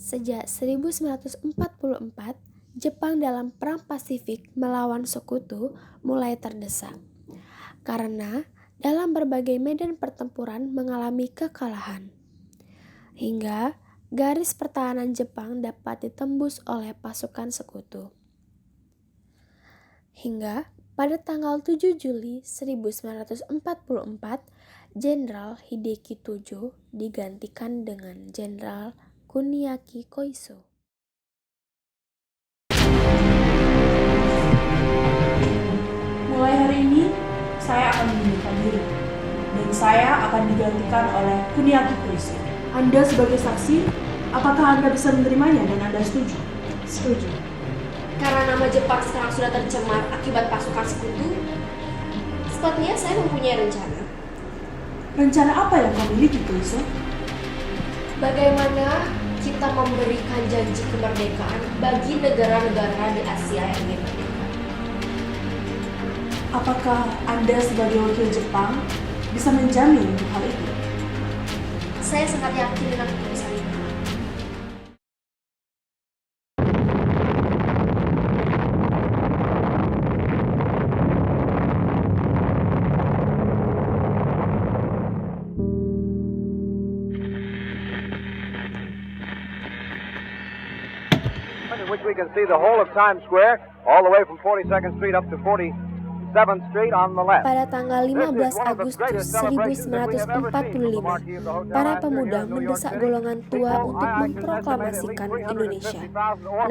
Sejak 1944, Jepang dalam Perang Pasifik melawan Sekutu mulai terdesak, karena dalam berbagai medan pertempuran mengalami kekalahan. Hingga garis pertahanan Jepang dapat ditembus oleh pasukan Sekutu. Hingga pada tanggal 7 Juli 1944, Jenderal Hideki Tojo digantikan dengan Jenderal Kuniaki Koiso. Mulai hari ini, saya akan mengundurkan diri, dan saya akan digantikan oleh Kuniaki Koiso. Anda sebagai saksi, apakah Anda bisa menerimanya dan Anda setuju? Setuju. Karena nama Jepang sekarang sudah tercemar akibat pasukan Sekutu, sepatutnya saya mempunyai rencana. Rencana apa yang kamu miliki, Koiso? Bagaimana kita memberikan janji kemerdekaan bagi negara-negara di Asia yang ingin merdeka? Apakah Anda sebagai wakil Jepang bisa menjamin untuk hal itu? Saya sangat yakin dengan keputusan itu. In which we can see the whole of Times Square, all the way from 42nd Street up to 47th Street on the left. Pada tanggal 15 Agustus 1945, para pemuda mendesak golongan tua untuk memproklamasikan Indonesia.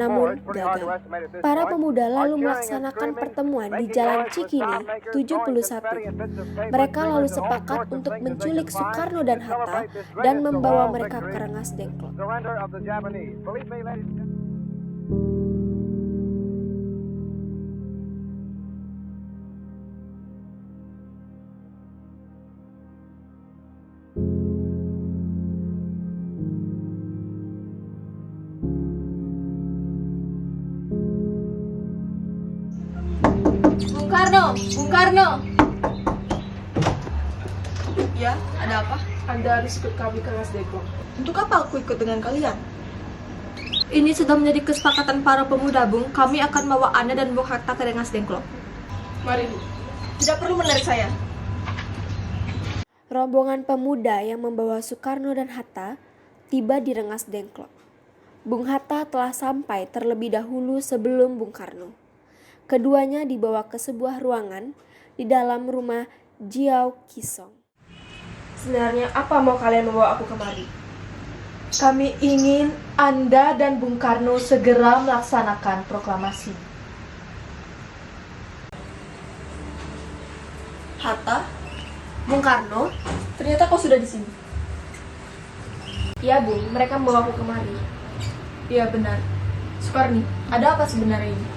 Namun gagal. Para pemuda lalu melaksanakan pertemuan di Jalan Cikini 71. Mereka lalu sepakat untuk menculik Soekarno dan Hatta dan membawa mereka ke Rengas Dengklok. Surrender of the Japanese. Believe me, ladies and gentlemen. Bung Karno! Ya, ada apa? Anda harus ikut kami ke Rengas Dengklok. Untuk apa aku ikut dengan kalian? Ini sudah menjadi kesepakatan para pemuda, Bung. Kami akan bawa Anda dan Bung Hatta ke Rengas Dengklok. Mari, Bu. Tidak perlu menarik saya. Rombongan pemuda yang membawa Soekarno dan Hatta tiba di Rengas Dengklok. Bung Hatta telah sampai terlebih dahulu sebelum Bung Karno. Keduanya dibawa ke sebuah ruangan di dalam rumah Jiao Kisong. Sebenarnya apa mau kalian membawa aku kemari? Kami ingin Anda dan Bung Karno segera melaksanakan proklamasi. Hatta, Bung Karno? Ternyata kau sudah di sini. Ya, Bung, mereka membawa aku kemari. Iya benar. Soekarni, ada apa sebenarnya ini?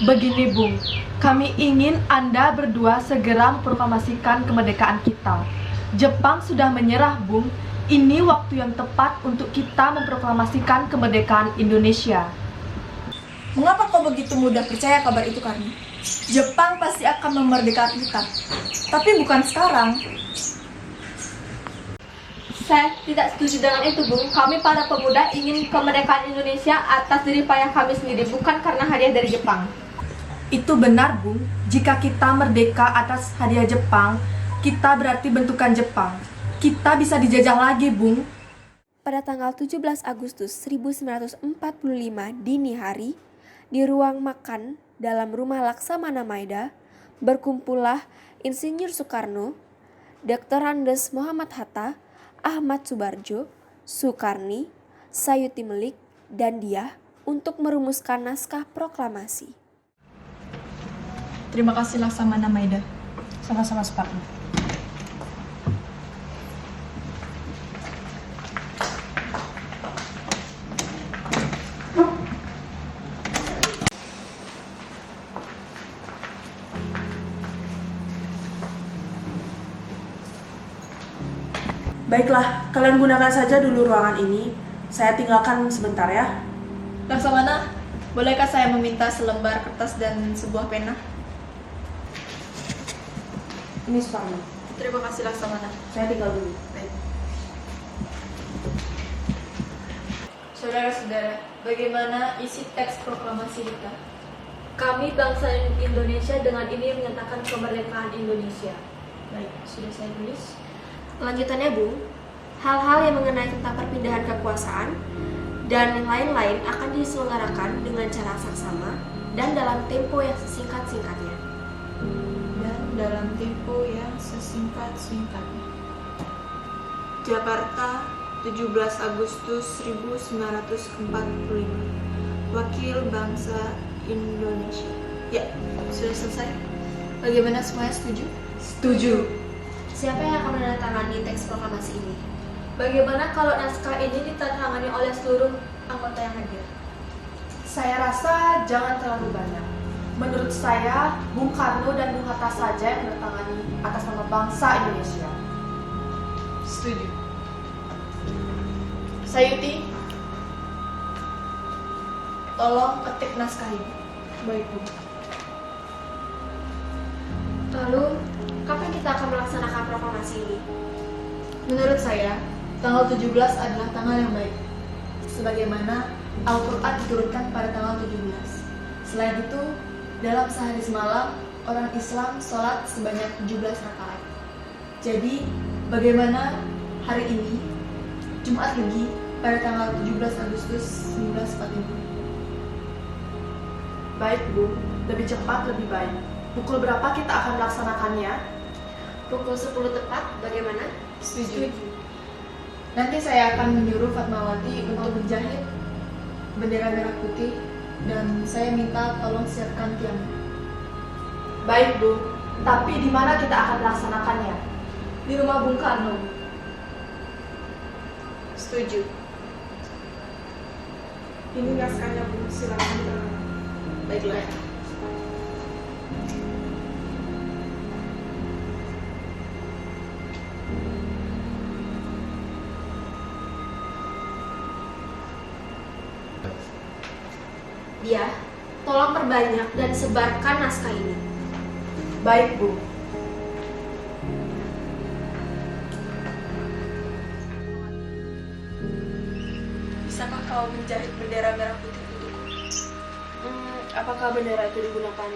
Begini Bung, kami ingin Anda berdua segera memproklamasikan kemerdekaan kita. Jepang sudah menyerah Bung, ini waktu yang tepat untuk kita memproklamasikan kemerdekaan Indonesia. mengapa kau begitu mudah percaya kabar itu, Karni? Jepang pasti akan memerdekakan kita, tapi bukan sekarang. Saya tidak setuju dengan itu, Bung. Kami para pemuda ingin kemerdekaan Indonesia atas jerih payah kami sendiri, bukan karena hadiah dari Jepang. Itu benar Bung, jika kita merdeka atas hadiah Jepang, kita berarti bentukan Jepang. Kita bisa dijajah lagi Bung. Pada tanggal 17 Agustus 1945 dini hari, di ruang makan dalam rumah Laksamana Maeda, berkumpullah Insinyur Soekarno, Dr. Andes Muhammad Hatta, Ahmad Subarjo, Sukarni, Sayuti Melik, dan Diah untuk merumuskan naskah proklamasi. Terima kasih Laksamana Maeda. Sama-sama Soekarno. Baiklah, kalian gunakan saja dulu ruangan ini. Saya tinggalkan sebentar ya. Laksamana, bolehkah saya meminta selembar kertas dan sebuah pena? Ini Soekarno. Terima kasih Laksamana. Saya tinggal dulu. Saudara-saudara, bagaimana isi teks proklamasi kita? Kami bangsa Indonesia dengan ini menyatakan kemerdekaan Indonesia. Baik, sudah saya tulis. Lanjutannya, Bung, hal-hal yang mengenai tentang perpindahan kekuasaan dan yang lain-lain akan diselenggarakan dengan cara saksama dan dalam tempo yang sesingkat-singkatnya. Dan dalam tempo yang sesingkat-singkatnya. Jakarta, 17 Agustus 1945. Wakil Bangsa Indonesia. Ya, sudah selesai. Bagaimana, semuanya setuju? Setuju. Siapa yang akan menandatangani teks proklamasi ini? Bagaimana kalau naskah ini ditandatangani oleh seluruh anggota yang hadir? Saya rasa jangan terlalu banyak. Menurut saya, Bung Karno dan Bung Hatta saja yang menandatangani atas nama bangsa Indonesia. Setuju. Sayuti, tolong ketik naskah ini. Baik, Bu. Lalu, kapan kita akan melaksanakan proklamasi ini? Menurut saya, tanggal 17 adalah tanggal yang baik. Sebagaimana Al-Quran diturunkan pada tanggal 17. Selain itu, dalam sehari semalam, orang Islam sholat sebanyak 17 rakaat. Jadi, bagaimana hari ini, Jumat Legi, pada tanggal 17 Agustus 1945? Baik, Bu. Lebih cepat, lebih baik. Pukul berapa kita akan melaksanakannya? Pukul 10 tepat, bagaimana? Setuju. Nanti saya akan menyuruh Fatmawati untuk menjahit bendera merah putih dan saya minta tolong siapkan tiang. Baik, Bu. Tapi di mana kita akan melaksanakannya? Di rumah Bung Karno. Setuju. Ini naskahnya, Bu. Silakan. Baiklah. Dia, tolong perbanyak dan sebarkan naskah ini. Baik, Bu. Bisakah kau menjahit bendera merah putih untukku? Apakah bendera itu digunakan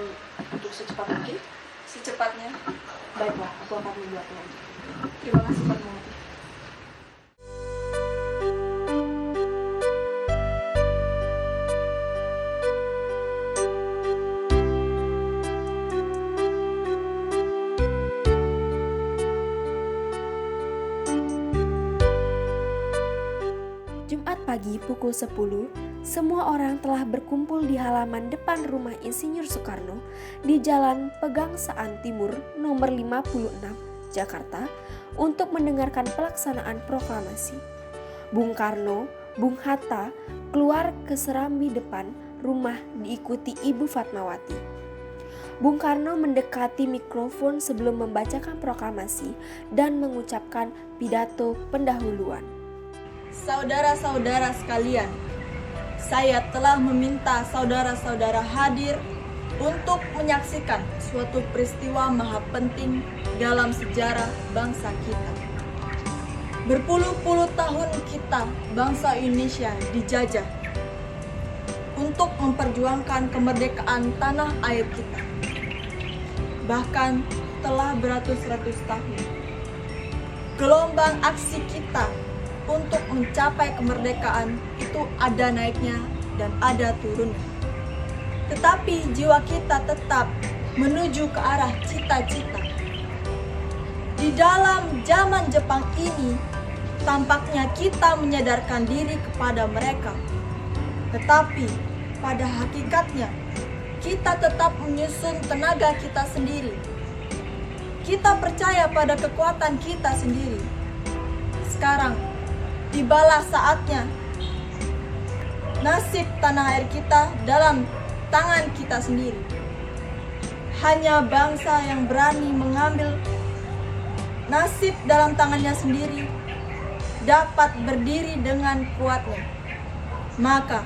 untuk secepat mungkin? Secepatnya. Baiklah, aku akan membuatnya. Terima kasih, Fatmawati. Jumat pagi pukul 10, semua orang telah berkumpul di halaman depan rumah Insinyur Soekarno di Jalan Pegangsaan Timur nomor 56, Jakarta untuk mendengarkan pelaksanaan proklamasi. Bung Karno, Bung Hatta keluar ke serambi depan rumah diikuti Ibu Fatmawati. Bung Karno mendekati mikrofon sebelum membacakan proklamasi dan mengucapkan pidato pendahuluan. Saudara-saudara sekalian, saya telah meminta saudara-saudara hadir untuk menyaksikan suatu peristiwa maha penting dalam sejarah bangsa kita. Berpuluh-puluh tahun kita, bangsa Indonesia, dijajah untuk memperjuangkan kemerdekaan tanah air kita. Bahkan telah beratus-ratus tahun. Gelombang aksi kita untuk mencapai kemerdekaan itu ada naiknya dan ada turunnya. Tetapi jiwa kita tetap menuju ke arah cita-cita. Di dalam zaman Jepang ini, tampaknya kita menyadarkan diri kepada mereka. Tetapi pada hakikatnya, kita tetap menyusun tenaga kita sendiri. Kita percaya pada kekuatan kita sendiri. Sekarang, tibalah saatnya. Nasib tanah air kita dalam tangan kita sendiri. Hanya bangsa yang berani mengambil nasib dalam tangannya sendiri dapat berdiri dengan kuatnya. Maka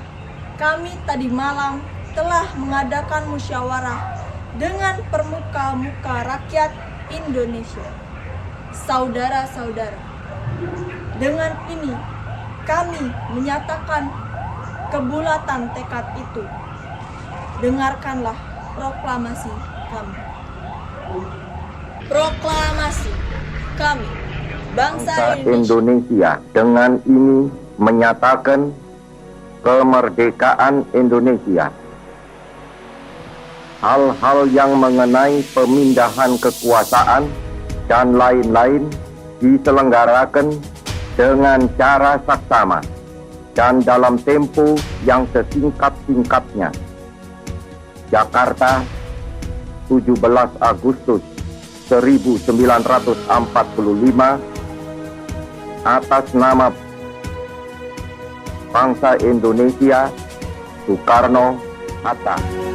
kami tadi malam telah mengadakan musyawarah dengan permuka-muka rakyat Indonesia. Saudara-saudara, dengan ini kami menyatakan kebulatan tekad itu, dengarkanlah proklamasi kami. Proklamasi kami, bangsa Indonesia dengan ini menyatakan kemerdekaan Indonesia. Hal-hal yang mengenai pemindahan kekuasaan dan lain-lain diselenggarakan dengan cara saksama dan dalam tempo yang sesingkat-singkatnya. Jakarta, 17 Agustus 1945, atas nama bangsa Indonesia, Soekarno-Hatta.